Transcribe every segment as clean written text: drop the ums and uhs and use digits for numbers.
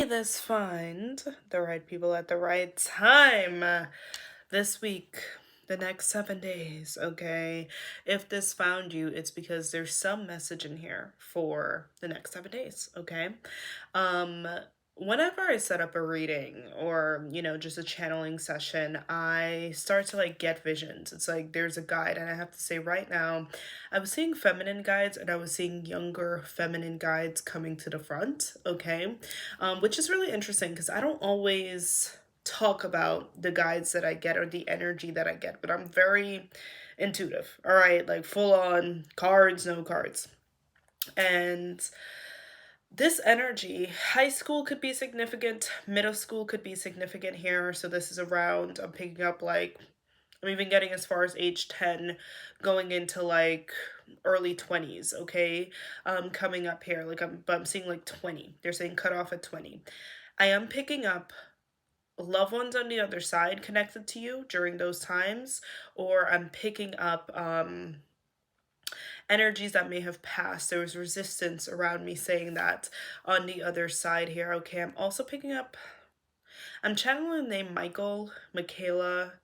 This find the right people at the right time this week, the next 7 days. Okay, if this found you, it's because there's some message in here for the next 7 days. Okay, um whenever I set up a reading or just a channeling session, I start to like get visions. It's like there's a guide, and I have to say right now I was seeing feminine guides, and I was seeing younger feminine guides coming to the front. Okay, which is really interesting because I don't always talk about the guides that I get or the energy that I get, but I'm very intuitive. All right, like full on cards, no cards. And this energy, high school could be significant, middle school could be significant here. So this is around, I'm picking up like, I'm even getting as far as age 10, going into like early 20s, okay? Coming up here, like I'm seeing like 20. They're saying cut off at 20. I am picking up loved ones on the other side connected to you during those times, or I'm picking up energies that may have passed. There was resistance around me saying that on the other side here. Okay, I'm also picking up, I'm channeling the name Michael, Michaela,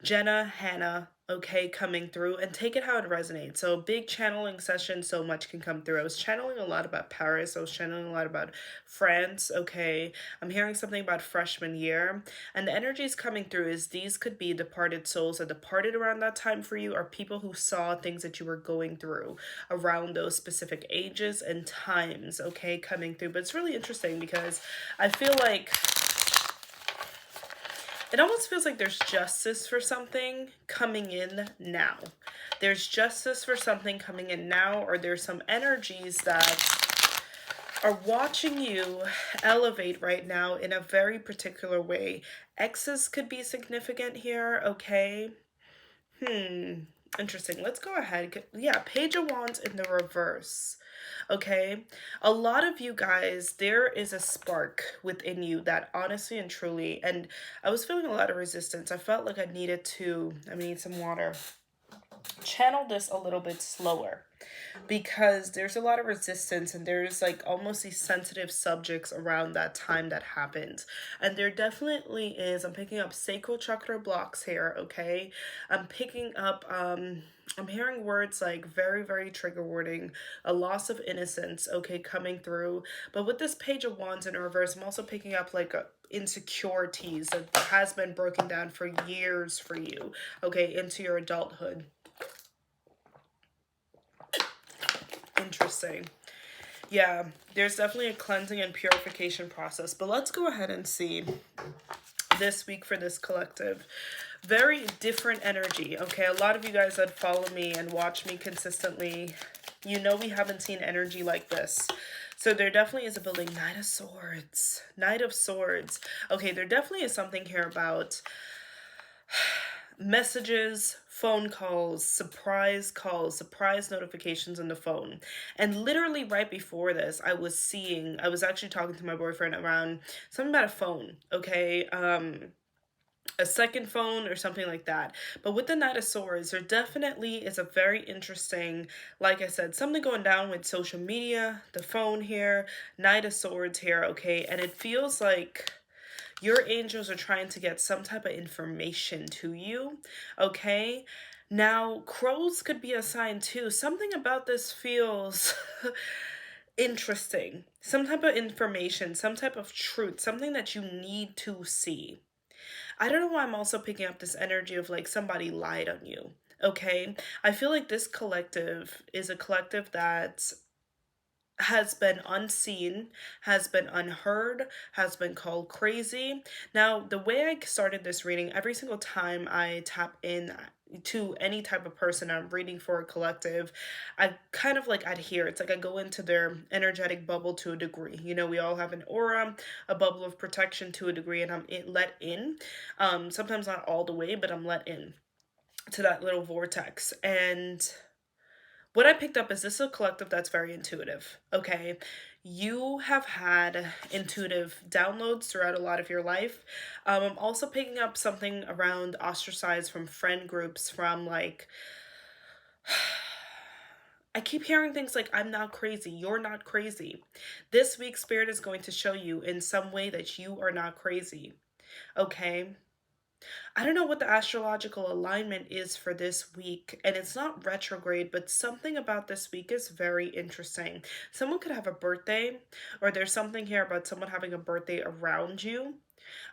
Jenna, Hannah, okay, coming through, and take it how it resonates. So big channeling session, so much can come through. I was channeling a lot about Paris. I was channeling a lot about France, okay. I'm hearing something about freshman year. And the energies coming through is these could be departed souls that departed around that time for you, or people who saw things that you were going through around those specific ages and times, okay, coming through. But it's really interesting because I feel like it almost feels like there's justice for something coming in now. There's justice for something coming in now, or there's some energies that are watching you elevate right now in a very particular way. Exes could be significant here, okay? Interesting. Let's go ahead. Yeah, Page of Wands in the reverse. Okay, a lot of you guys, there is a spark within you that honestly and truly, and I was feeling a lot of resistance. I felt like I needed to, I need some water, channel this a little bit slower because there's a lot of resistance, and there's like almost these sensitive subjects around that time that happened. And there definitely is, I'm picking up sacral chakra blocks here, okay? I'm picking up I'm hearing words like very, very trigger warning, a loss of innocence, okay, coming through. But with this Page of Wands in reverse, I'm also picking up like insecurities that has been broken down for years for you, okay, into your adulthood. Interesting. Yeah, there's definitely a cleansing and purification process. But let's go ahead and see this week for this collective. Very different energy, okay? A lot of you guys that follow me and watch me consistently, you know we haven't seen energy like this. So there definitely is a building. Knight of Swords. Knight of Swords. Okay, there definitely is something here about messages, phone calls, surprise notifications on the phone. And literally right before this, I was actually talking to my boyfriend around something about a phone, okay? A second phone or something like that. But with the Knight of Swords, there definitely is a very interesting, like I said, something going down with social media, the phone here, Knight of Swords here, okay? And it feels like your angels are trying to get some type of information to you, okay? Now, crows could be a sign too. Something about this feels interesting. Some type of information, some type of truth, something that you need to see. I don't know why I'm also picking up this energy of like somebody lied on you, okay? I feel like this collective is a collective that has been unseen, has been unheard, has been called crazy. Now, the way I started this reading, every single time I tap in to any type of person I'm reading for a collective, I kind of like adhere. It's like I go into their energetic bubble to a degree. You know, we all have an aura, a bubble of protection to a degree, and I'm let in. Sometimes not all the way, but I'm let in to that little vortex. And what I picked up is this is a collective that's very intuitive, okay? You have had intuitive downloads throughout a lot of your life. I'm also picking up something around ostracized from friend groups, from like I keep hearing things like, I'm not crazy, you're not crazy. This week, Spirit is going to show you in some way that you are not crazy, okay? I don't know what the astrological alignment is for this week, and it's not retrograde, but something about this week is very interesting. Someone could have a birthday, or there's something here about someone having a birthday around you.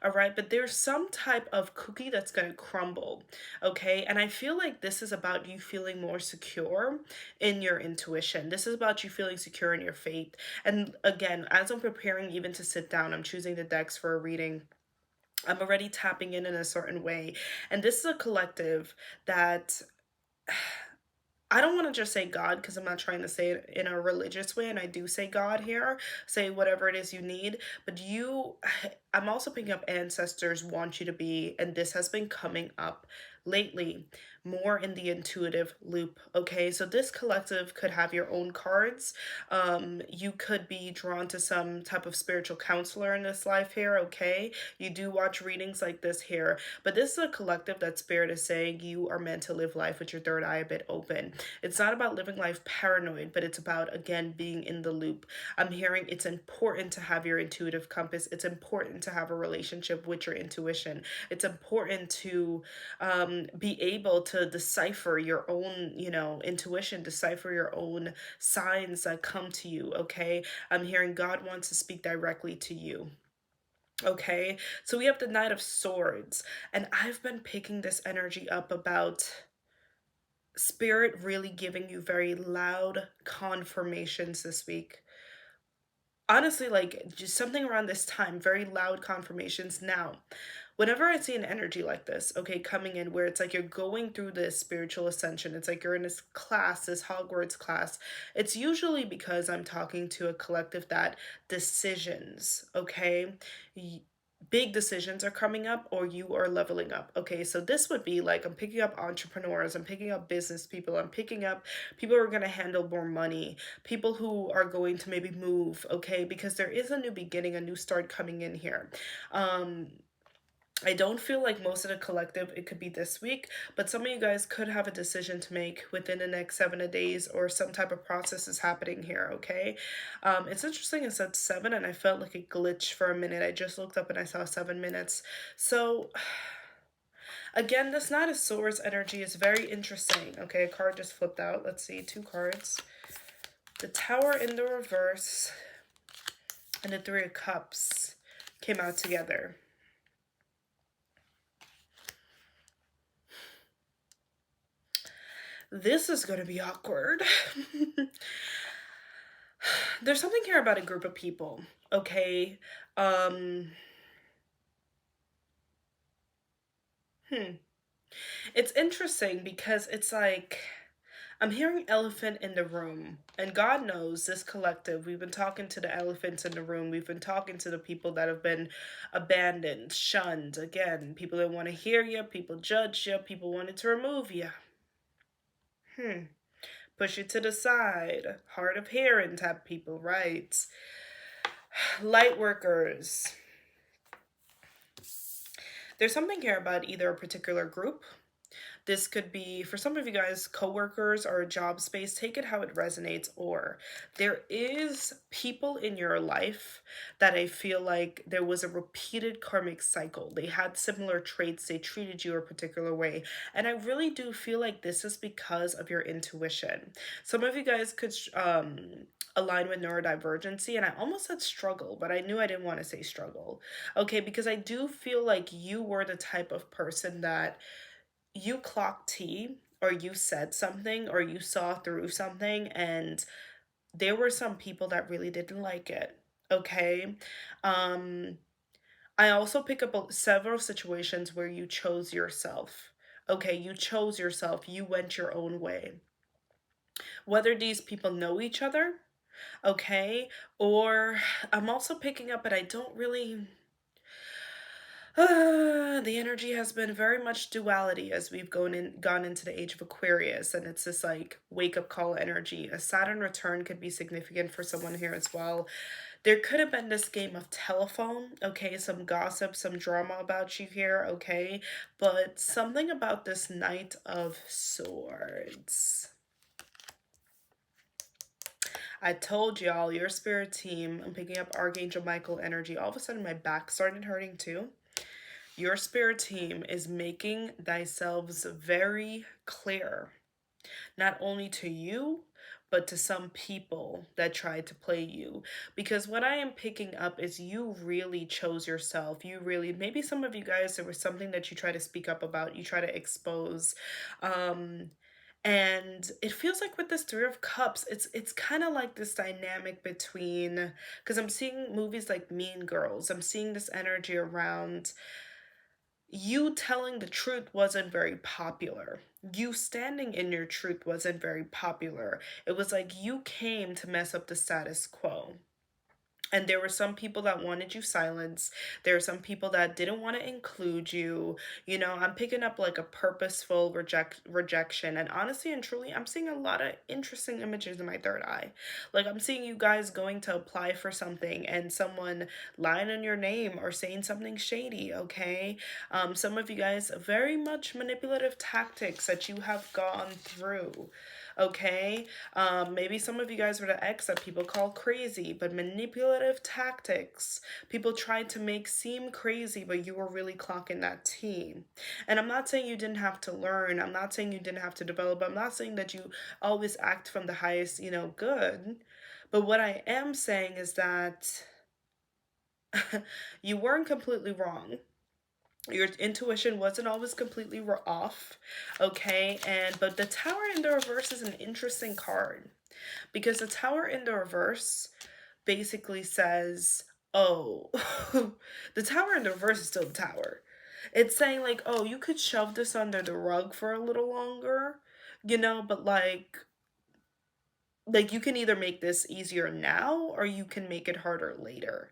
All right, but there's some type of cookie that's going to crumble, okay? And I feel like this is about you feeling more secure in your intuition. This is about you feeling secure in your faith. And again, as I'm preparing even to sit down, I'm choosing the decks for a reading. I'm already tapping in a certain way. And this is a collective that I don't want to just say God because I'm not trying to say it in a religious way, and I do say God here. Say whatever it is you need, but I'm also picking up ancestors want you to be, and this has been coming up lately, more in the intuitive loop. Okay, so this collective could have your own cards. You could be drawn to some type of spiritual counselor in this life here. Okay, you do watch readings like this here, but this is a collective that Spirit is saying you are meant to live life with your third eye a bit open. It's not about living life paranoid, but it's about, again, being in the loop. I'm hearing it's important to have your intuitive compass. It's important to have a relationship with your intuition. It's important to be able to decipher your own, intuition, decipher your own signs that come to you, okay? I'm hearing God wants to speak directly to you. Okay, so we have the Knight of Swords, and I've been picking this energy up about Spirit really giving you very loud confirmations this week. Honestly, like just something around this time, very loud confirmations. Now, whenever I see an energy like this, okay, coming in where it's like you're going through this spiritual ascension, it's like you're in this class, this Hogwarts class, it's usually because I'm talking to a collective that decisions, okay, big decisions are coming up or you are leveling up. Okay, so this would be like I'm picking up entrepreneurs, I'm picking up business people, I'm picking up people who are going to handle more money, people who are going to maybe move, okay, because there is a new beginning, a new start coming in here. I don't feel like most of the collective, it could be this week, but some of you guys could have a decision to make within the next 7 days, or some type of process is happening here, okay? It's interesting, it said 7, and I felt like a glitch for a minute. I just looked up and I saw 7 minutes. So, again, this Knight of Swords energy is very interesting. Okay, a card just flipped out. Let's see, 2 cards. The Tower in the reverse and the 3 of Cups came out together. This is going to be awkward. There's something here about a group of people, okay? It's interesting because it's like I'm hearing elephant in the room, and God knows this collective, we've been talking to the elephants in the room, we've been talking to the people that have been abandoned, shunned, again, people that want to hear you, people judge you, people wanted to remove you. Push it to the side, hard of hearing type people, right? Light workers. There's something here about either a particular group. This could be, for some of you guys, coworkers or a job space. Take it how it resonates. Or there is people in your life that I feel like there was a repeated karmic cycle. They had similar traits. They treated you a particular way. And I really do feel like this is because of your intuition. Some of you guys could align with neurodivergency, and I almost said struggle, but I knew I didn't want to say struggle. Okay, because I do feel like you were the type of person that you clocked tea, or you said something, or you saw through something, and there were some people that really didn't like it. Okay. I also pick up several situations where you chose yourself. Okay, you chose yourself, you went your own way. Whether these people know each other, okay, or I'm also picking up, but I don't really. The energy has been very much duality as we've gone into the age of Aquarius, and it's this like wake up call energy. A Saturn return could be significant for someone here as well. There could have been this game of telephone, okay, some gossip, some drama about you here, okay, but something about this Knight of Swords. I told y'all, your spirit team, I'm picking up Archangel Michael energy. All of a sudden, my back started hurting too. Your spirit team is making thyself very clear, not only to you, but to some people that tried to play you. Because what I am picking up is you really chose yourself. You really, maybe some of you guys, there was something that you try to speak up about, you try to expose. And it feels like with this Three of Cups, it's kind of like this dynamic between, because I'm seeing movies like Mean Girls, I'm seeing this energy around you telling the truth wasn't very popular. You standing in your truth wasn't very popular. It was like you came to mess up the status quo. And there were some people that wanted you silenced. There are some people that didn't want to include you. You know, I'm picking up like a purposeful rejection. And honestly and truly, I'm seeing a lot of interesting images in my third eye. Like I'm seeing you guys going to apply for something and someone lying in your name or saying something shady, okay? Some of you guys, very much manipulative tactics that you have gone through. Okay, maybe some of you guys were the ex that people call crazy, but manipulative tactics. People tried to make seem crazy, but you were really clocking that T. And I'm not saying you didn't have to learn. I'm not saying you didn't have to develop. I'm not saying that you always act from the highest, good. But what I am saying is that you weren't completely wrong. Your intuition wasn't always completely off, okay? But the Tower in the reverse is an interesting card because the Tower in the reverse basically says, oh, the Tower in the reverse is still the Tower. It's saying like, oh, you could shove this under the rug for a little longer, but like you can either make this easier now or you can make it harder later.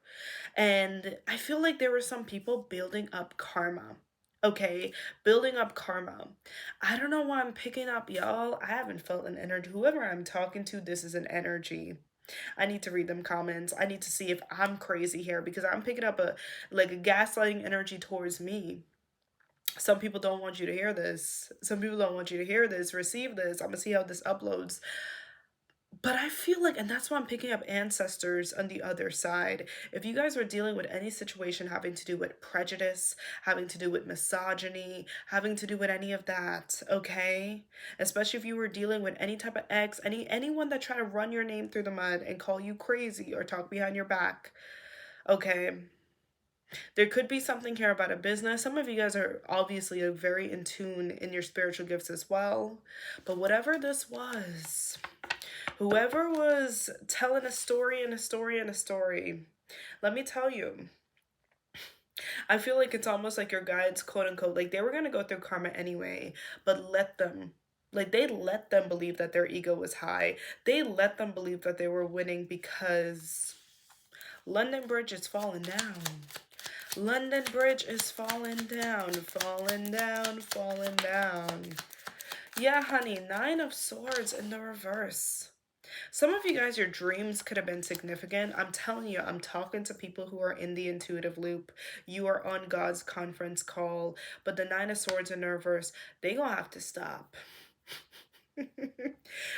And I feel like there were some people building up karma. Okay, building up karma. I don't know why I'm picking up, y'all. I haven't felt an energy. Whoever I'm talking to, this is an energy. I need to read them comments. I need to see if I'm crazy here because I'm picking up a gaslighting energy towards me. Some people don't want you to hear this. Some people don't want you to hear this, receive this. I'm gonna see how this uploads. But I feel like, and that's why I'm picking up ancestors on the other side. If you guys are dealing with any situation having to do with prejudice, having to do with misogyny, having to do with any of that, okay? Especially if you were dealing with any type of ex, anyone that try to run your name through the mud and call you crazy or talk behind your back, okay? There could be something here about a business. Some of you guys are obviously very in tune in your spiritual gifts as well. But whatever this was, whoever was telling a story and a story and a story, let me tell you, I feel like it's almost like your guides, quote unquote, like they were going to go through karma anyway, but let them. Like they let them believe that their ego was high. They let them believe that they were winning because London Bridge is falling down. London Bridge is falling down, falling down, falling down. Yeah, honey, 9 of Swords in the reverse. Some of you guys, your dreams could have been significant. I'm telling you, I'm talking to people who are in the intuitive loop. You are on God's conference call, but the 9 of Swords in the reverse, they gonna have to stop.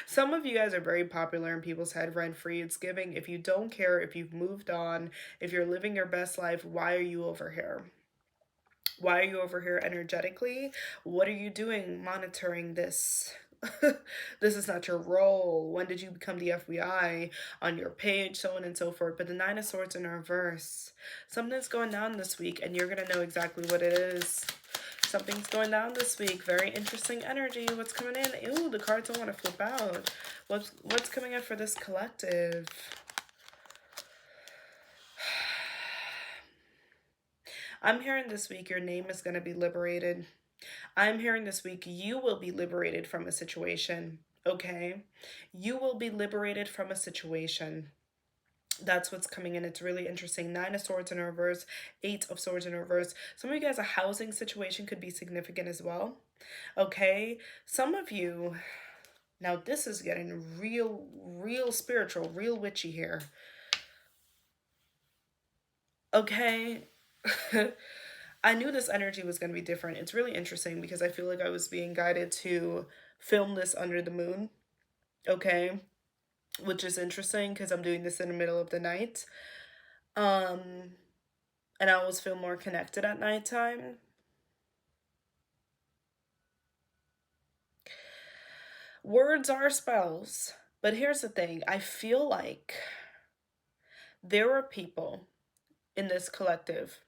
Some of you guys are very popular in people's head, rent free. It's giving. If you don't care, if you've moved on, if you're living your best life, why are you over here? Why are you over here energetically? What are you doing monitoring this? This is not your role. When did you become the FBI? On your page, so on and so forth. But the 9 of Swords in reverse. Something's going down this week, and you're going to know exactly what it is. Something's going down this week. Very interesting energy. What's coming in? Ew, the cards don't want to flip out. What's coming in for this collective? I'm hearing this week your name is going to be liberated. I'm hearing this week you will be liberated from a situation, okay? You will be liberated from a situation. That's what's coming in. It's really interesting. 9 of Swords in reverse, 8 of Swords in reverse. Some of you guys, a housing situation could be significant as well, okay? Some of you, now this is getting real spiritual, real witchy here, okay? I knew this energy was going to be different. It's really interesting because I feel like I was being guided to film this under the moon, okay? which is interesting because I'm doing this in the middle of the night. Um, and I always feel more connected at nighttime. Words are spells. But here's the thing, I feel like there are people in this collective,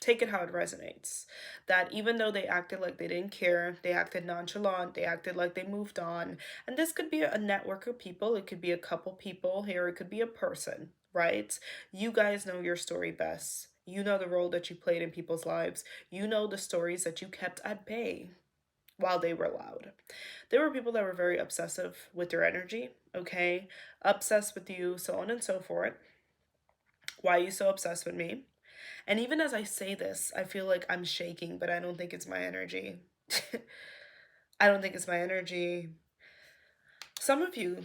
take it how it resonates, that even though they acted like they didn't care, they acted nonchalant, they acted like they moved on. And this could be a network of people, it could be a couple people here, it could be a person, right? You guys know your story best. You know the role that you played in people's lives. You know the stories that you kept at bay while they were loud. There were people that were very obsessive with their energy, okay? Obsessed with you, so on and so forth. Why are you so obsessed with me? And even as I say this, I feel like I'm shaking, but I don't think it's my energy. I don't think it's my energy. Some of you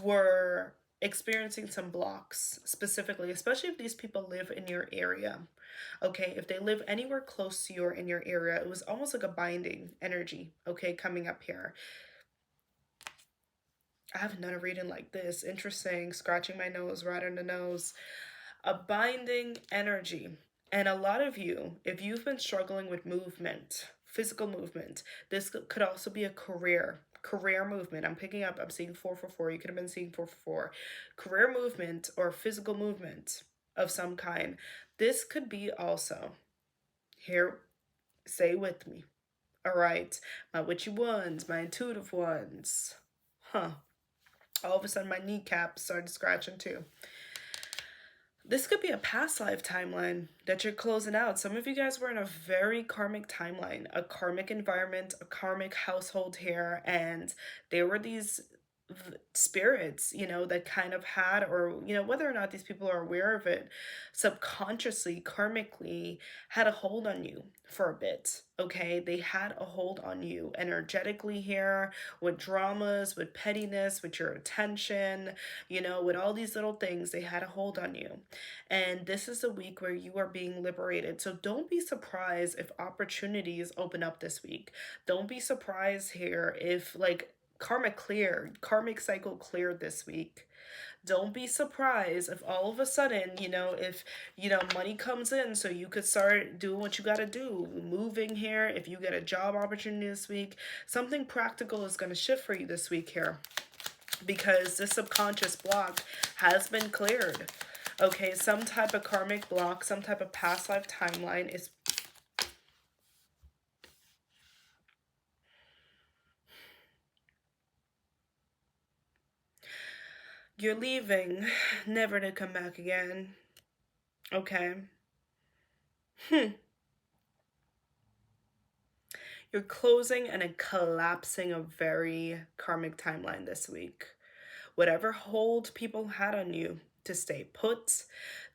were experiencing some blocks specifically, especially if these people live in your area. Okay, if they live anywhere close to you or in your area, it was almost like a binding energy, okay, coming up here. I haven't done a reading like this. Interesting. Scratching my nose right on the nose. A binding energy. And a lot of you, if you've been struggling with movement, physical movement, this could also be a career movement. I'm picking up, I'm seeing 444. You could have been seeing 444. Career movement or physical movement of some kind. This could be also, here, say with me. All right. My witchy ones, my intuitive ones. Huh. All of a sudden, my kneecaps started scratching too. This could be a past life timeline that you're closing out. Some of you guys were in a very karmic timeline, a karmic environment, a karmic household here, and there were these spirits, that kind of had, or, whether or not these people are aware of it, subconsciously, karmically, had a hold on you for a bit. Okay, they had a hold on you energetically here, with dramas, with pettiness, with your attention, with all these little things. They had a hold on you. And this is a week where you are being liberated. So don't be surprised if opportunities open up this week. Don't be surprised here if, like, karmic cycle cleared this week. Don't be surprised if all of a sudden, if, money comes in so you could start doing what you got to do, moving here. If you get a job opportunity this week, something practical is going to shift for you this week here, because this subconscious block has been cleared. Okay, some type of karmic block, some type of past life timeline is... You're leaving, never to come back again. Okay. You're closing and collapsing a very karmic timeline this week. Whatever hold people had on you to stay put,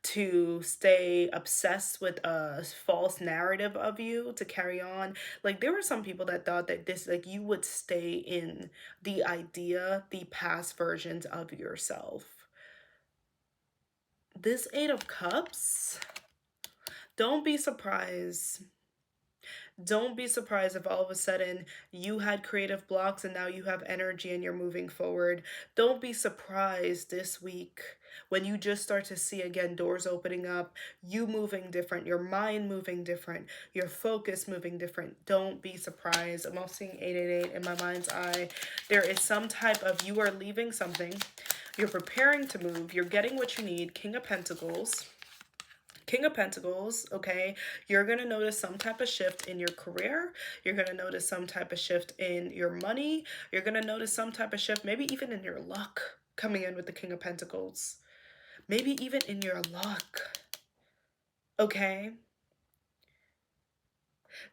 to stay obsessed with a false narrative of you, to carry on. Like, there were some people that thought that this, like, you would stay in the idea, the past versions of yourself. This Eight of Cups, don't be surprised. Don't be surprised if all of a sudden you had creative blocks and now you have energy and you're moving forward. Don't be surprised this week when you just start to see again doors opening up, you moving different, your mind moving different, your focus moving different. Don't be surprised. I'm also seeing 888 in my mind's eye. There is some type of, you are leaving something, you're preparing to move, you're getting what you need. King of Pentacles. King of Pentacles, okay? You're going to notice some type of shift in your career. You're going to notice some type of shift in your money. You're going to notice some type of shift, maybe even in your luck, coming in with the King of Pentacles. Maybe even in your luck, okay?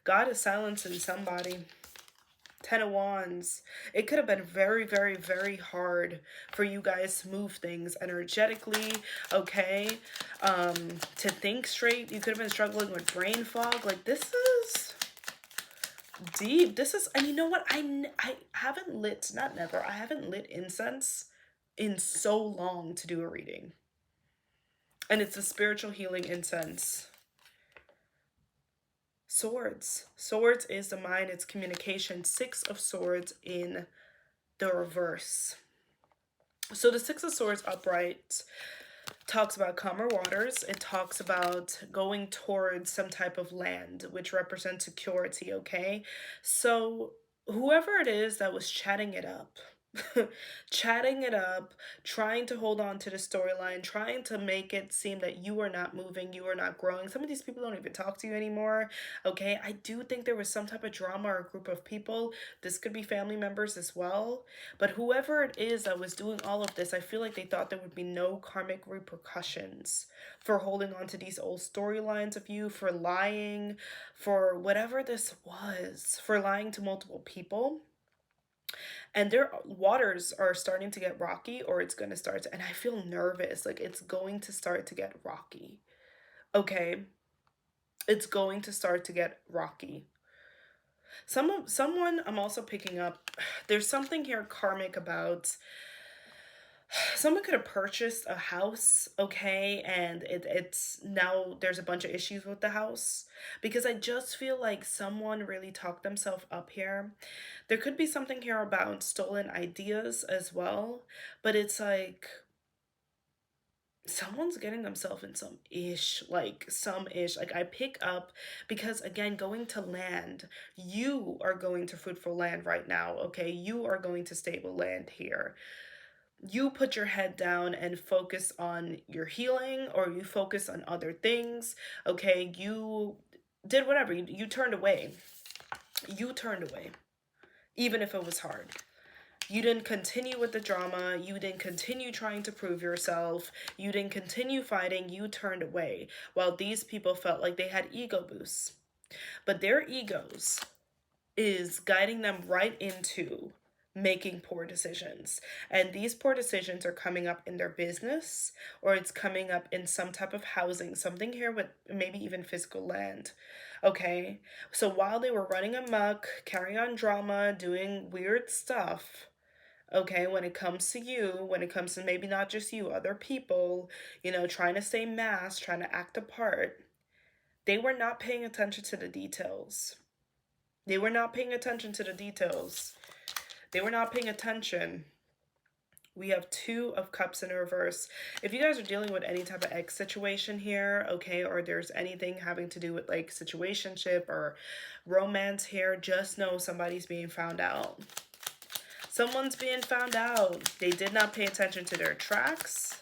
God is silencing somebody. Ten of Wands. It could have been very, very, very hard for you guys to move things energetically, okay? To think straight. You could have been struggling with brain fog. Like, this is deep. This is, and you know what? I haven't lit, not never, I haven't lit incense in so long to do a reading. And it's a spiritual healing incense. Swords. Swords is the mind, it's communication. Six of Swords in the reverse. So the Six of Swords upright talks about calmer waters. It talks about going towards some type of land, which represents security, okay? So whoever it is that was chatting it up, chatting it up, trying to hold on to the storyline, trying to make it seem that you are not moving, you are not growing. Some of these people don't even talk to you anymore. Okay, I do think there was some type of drama or a group of people. This could be family members as well. But whoever it is that was doing all of this, I feel like they thought there would be no karmic repercussions for holding on to these old storylines of you, for lying, for whatever this was, for lying to multiple people. And their waters are starting to get rocky, or it's going to start to, and I feel nervous, like it's going to start to get rocky. Okay, it's going to start to get rocky. Someone I'm also picking up, there's something here karmic about someone could have purchased a house, okay, and it's now there's a bunch of issues with the house, because I just feel like someone really talked themselves up here. There could be something here about stolen ideas as well, but it's like someone's getting themselves in some ish, like I pick up, because again, going to land, you are going to fruitful land right now, okay, you are going to stable land here. You put your head down and focus on your healing, or you focus on other things, okay, you did whatever, you turned away, you turned away, even if it was hard. You didn't continue with the drama. You didn't continue trying to prove yourself. You didn't continue fighting. You turned away. While these people felt like they had ego boosts. But their egos is guiding them right into making poor decisions. And these poor decisions are coming up in their business, or it's coming up in some type of housing, something here with maybe even physical land. Okay? So while they were running amok, carrying on drama, doing weird stuff, okay, when it comes to you, when it comes to maybe not just you, other people, trying to stay masked, trying to act a part, they were not paying attention to the details. They were not paying attention to the details. They were not paying attention. We have Two of Cups in reverse. If you guys are dealing with any type of ex situation here, okay, or there's anything having to do with like situationship or romance here, just know somebody's being found out. Someone's being found out. They did not pay attention to their tracks.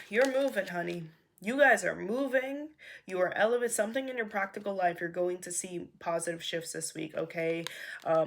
You're moving, honey. You guys are moving. You are elevating something in your practical life. You're going to see positive shifts this week, okay?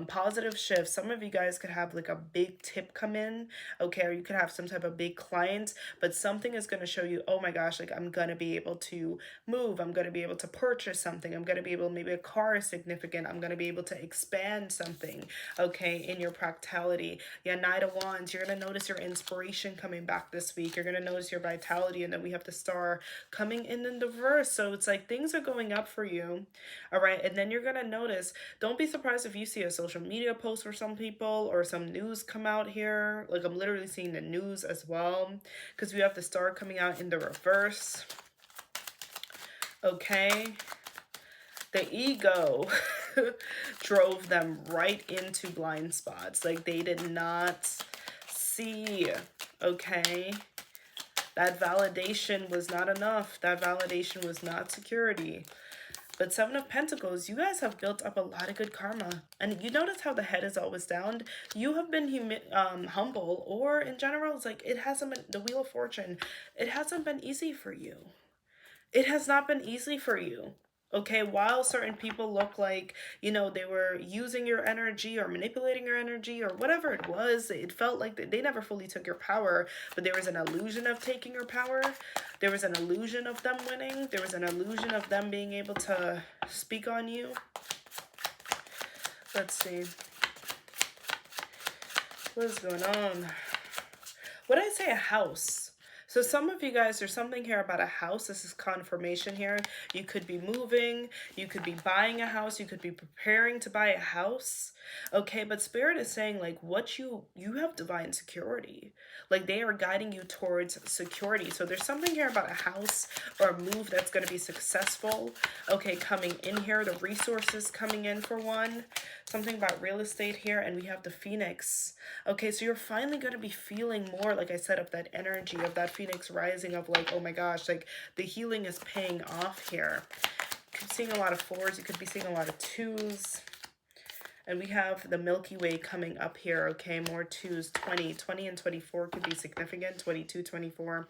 Positive shifts. Some of you guys could have like a big tip come in, okay? Or you could have some type of big client, but something is going to show you, oh my gosh, like I'm going to be able to move. I'm going to be able to purchase something. I'm going to be able, maybe a car is significant. I'm going to be able to expand something, okay, in your practicality. Yeah, Knight of Wands. You're going to notice your inspiration coming back this week. You're going to notice your vitality, and then we have the Star coming in the reverse. So it's like things are going up for you. All right. And then you're going to notice, don't be surprised if you see a social media post for some people or some news come out here. Like I'm literally seeing the news as well, because we have the Star coming out in the reverse. Okay. The ego drove them right into blind spots. Like they did not see, okay? That validation was not enough. That validation was not security. But Seven of Pentacles, you guys have built up a lot of good karma. And you notice how the head is always down. You have been humble, or in general, it's like it hasn't been, the Wheel of Fortune, it hasn't been easy for you. It has not been easy for you. Okay, while certain people look like, they were using your energy or manipulating your energy or whatever it was, it felt like they never fully took your power, but there was an illusion of taking your power. There was an illusion of them winning. There was an illusion of them being able to speak on you. Let's see. What is going on? What did I say? A house. So some of you guys, there's something here about a house. This is confirmation here. You could be moving, you could be buying a house, you could be preparing to buy a house. Okay, but Spirit is saying like what you have divine security. Like they are guiding you towards security. So there's something here about a house or a move that's going to be successful. Okay, coming in here, the resources coming in for one. Something about real estate here, and we have the Phoenix. Okay, so you're finally going to be feeling more, like I said, of that energy, of that Phoenix rising, of like, oh my gosh, like the healing is paying off here. You could be seeing a lot of fours, you could be seeing a lot of twos. And we have the Milky Way coming up here, okay, more twos, 20 and 24 could be significant, 22, 24.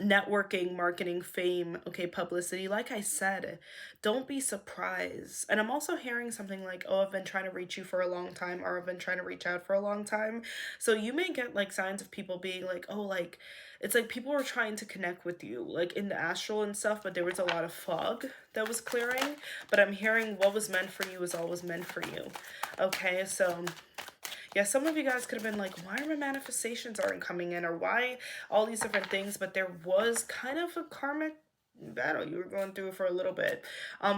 Networking, marketing, fame, okay, publicity. Like I said, don't be surprised. And I'm also hearing something like, oh, I've been trying to reach you for a long time, or I've been trying to reach out for a long time. So you may get like signs of people being like, oh, like it's like people were trying to connect with you like in the astral and stuff, but there was a lot of fog that was clearing. But I'm hearing what was meant for you is always meant for you. Okay, so yeah, some of you guys could have been like, why are my manifestations aren't coming in, or why all these different things? But there was kind of a karmic battle you were going through for a little bit.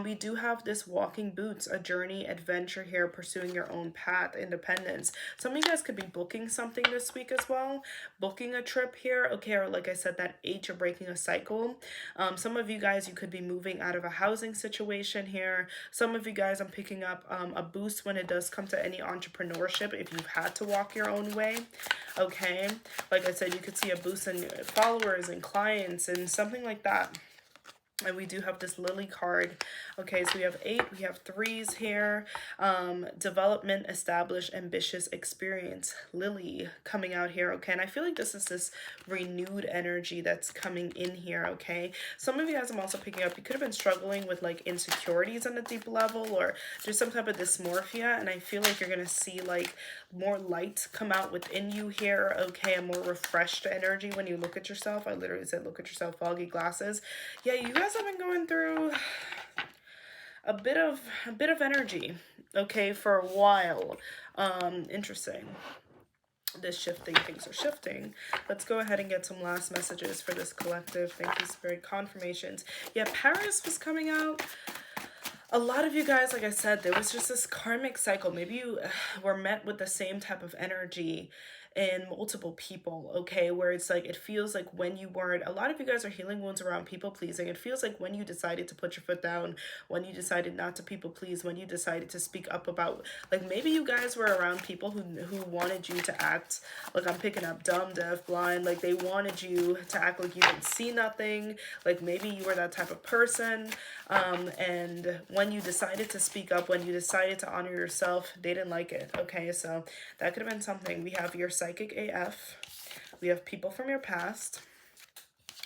We do have this walking boots, a journey, adventure here, pursuing your own path, independence. Some of you guys could be booking something this week as well, booking a trip here, okay, or like I said, that 8, you're breaking a cycle. Some of you guys, you could be moving out of a housing situation here. Some of you guys, I'm picking up a boost when it does come to any entrepreneurship if you've had to walk your own way. Okay, like I said, you could see a boost in followers and clients and something like that. And we do have this Lily card. Okay, so we have 8, we have 3s here. Development, establish, ambitious, experience. Lily coming out here, okay? And I feel like this is this renewed energy that's coming in here, okay? Some of you guys I'm also picking up, you could have been struggling with like insecurities on a deep level, or just some type of dysmorphia. And I feel like you're going to see like more light come out within you here, okay? A more refreshed energy when you look at yourself. I literally said look at yourself, foggy glasses. Yeah, you guys have been going through a bit of energy, okay, for a while. Interesting. This shifting, things are shifting. Let's go ahead and get some last messages for this collective. Thank you, Spirit. Confirmations. Yeah, Paris was coming out. A lot of you guys, like I said, there was just this karmic cycle. Maybe you were met with the same type of energy in multiple people, okay, where it's like it feels like when you weren't, a lot of you guys are healing wounds around people pleasing. It feels like when you decided to put your foot down, when you decided not to people please, when you decided to speak up about, like maybe you guys were around people who wanted you to act like, I'm picking up dumb, deaf, blind, like they wanted you to act like you didn't see nothing, like maybe you were that type of person. And when you decided to speak up, when you decided to honor yourself, they didn't like it, okay? So that could have been something. We have your psychic AF. We have people from your past.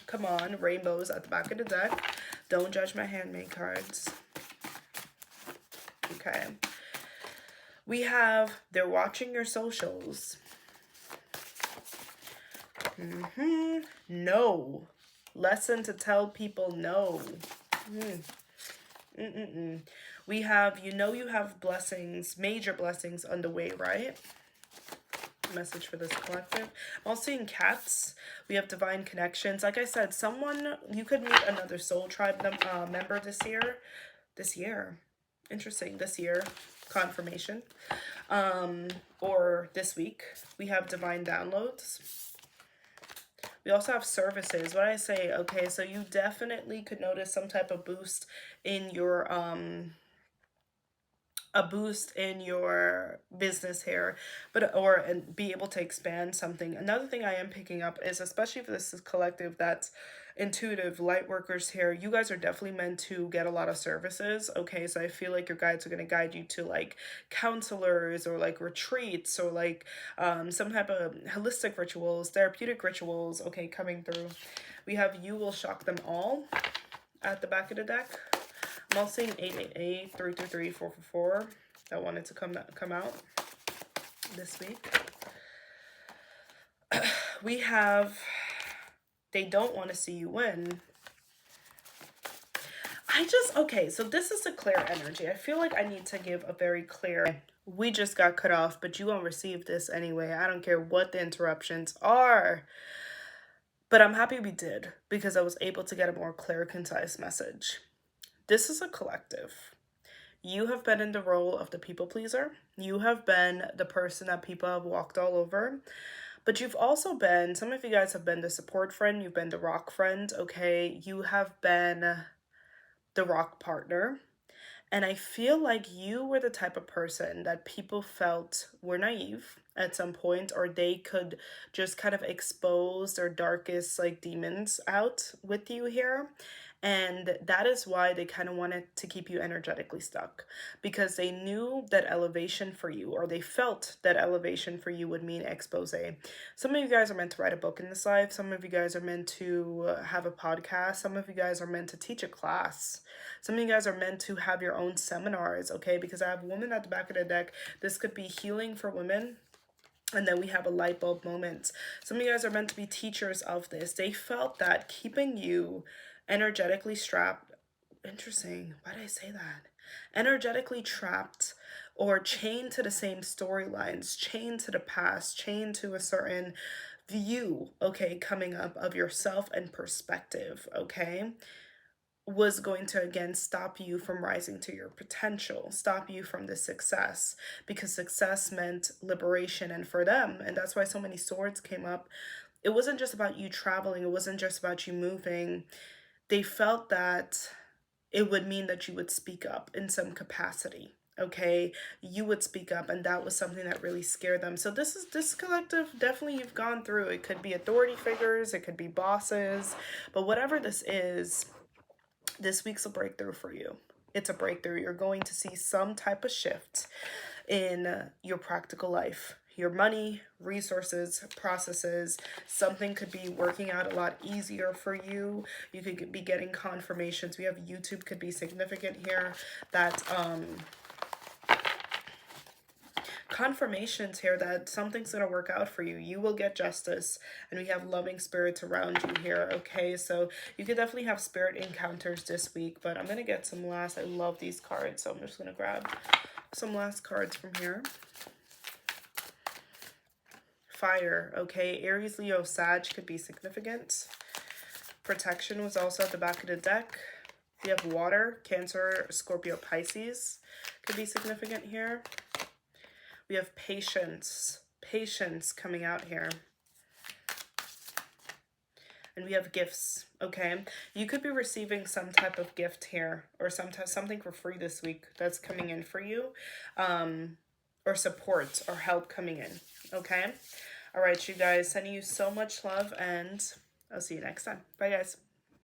Come on, rainbows at the back of the deck. Don't judge my handmade cards. Okay. We have, they're watching your socials. No. Lesson to tell people no. We have, you have blessings, major blessings on the way, right? Message for this collective. I'm also seeing cats. We have divine connections. Like I said, someone, you could meet another soul tribe member this year. Interesting, this year. Confirmation. Or this week. We have divine downloads. We also have services. What I say, okay, so you definitely could notice some type of boost in your a boost in your business here, but and be able to expand something. Another thing I am picking up is, especially if this is collective that's intuitive light workers here, you guys are definitely meant to get a lot of services, okay? So I feel like your guides are going to guide you to like counselors or like retreats or like some type of holistic rituals, therapeutic rituals, okay, coming through. We have you will shock them all at the back of the deck. I'm also seeing 888, 333, 444 that wanted to come out this week. We have, they don't want to see you win. Okay, so this is a clear energy. I feel like I need to give a very clear, we just got cut off, but you won't receive this anyway. I don't care what the interruptions are. But I'm happy we did, because I was able to get a more clear, concise message. This is a collective. You have been in the role of the people pleaser. You have been the person that people have walked all over. But you've also been, some of you guys have been the support friend. You've been the rock friend, okay? You have been the rock partner. And I feel like you were the type of person that people felt were naive at some point, or they could just kind of expose their darkest like demons out with you here. And that is why they kind of wanted to keep you energetically stuck, because they knew that elevation for you, or they felt that elevation for you would mean expose. Some of you guys are meant to write a book in this life. Some of you guys are meant to have a podcast. Some of you guys are meant to teach a class. Some of you guys are meant to have your own seminars, okay? Because I have women at the back of the deck. This could be healing for women. And then we have a light bulb moment. Some of you guys are meant to be teachers of this. They felt that keeping you energetically strapped. Interesting. Why did I say that? Energetically trapped or chained to the same storylines, chained to the past, chained to a certain view, okay, coming up of yourself and perspective, okay, was going to again stop you from rising to your potential, stop you from the success, because success meant liberation. And for them, and that's why so many swords came up, it wasn't just about you traveling, it wasn't just about you moving. They felt that it would mean that you would speak up in some capacity, okay? You would speak up, and that was something that really scared them. So this collective, definitely you've gone through. It could be authority figures, it could be bosses, but whatever this is, this week's a breakthrough for you. It's a breakthrough. You're going to see some type of shift in your practical life. Your money, resources, processes, something could be working out a lot easier for you. You could be getting confirmations. We have YouTube could be significant here. That confirmations here that something's going to work out for you. You will get justice, and we have loving spirits around you here, okay? So you could definitely have spirit encounters this week, but I'm going to get some last, I love these cards, so I'm just going to grab some last cards from here. Fire, okay? Aries, Leo, Sag could be significant. Protection was also at the back of the deck. We have water, Cancer, Scorpio, Pisces could be significant here. We have patience coming out here. And we have gifts, okay? You could be receiving some type of gift here, or something for free this week that's coming in for you, or support or help coming in, okay? All right, you guys, sending you so much love, and I'll see you next time. Bye, guys.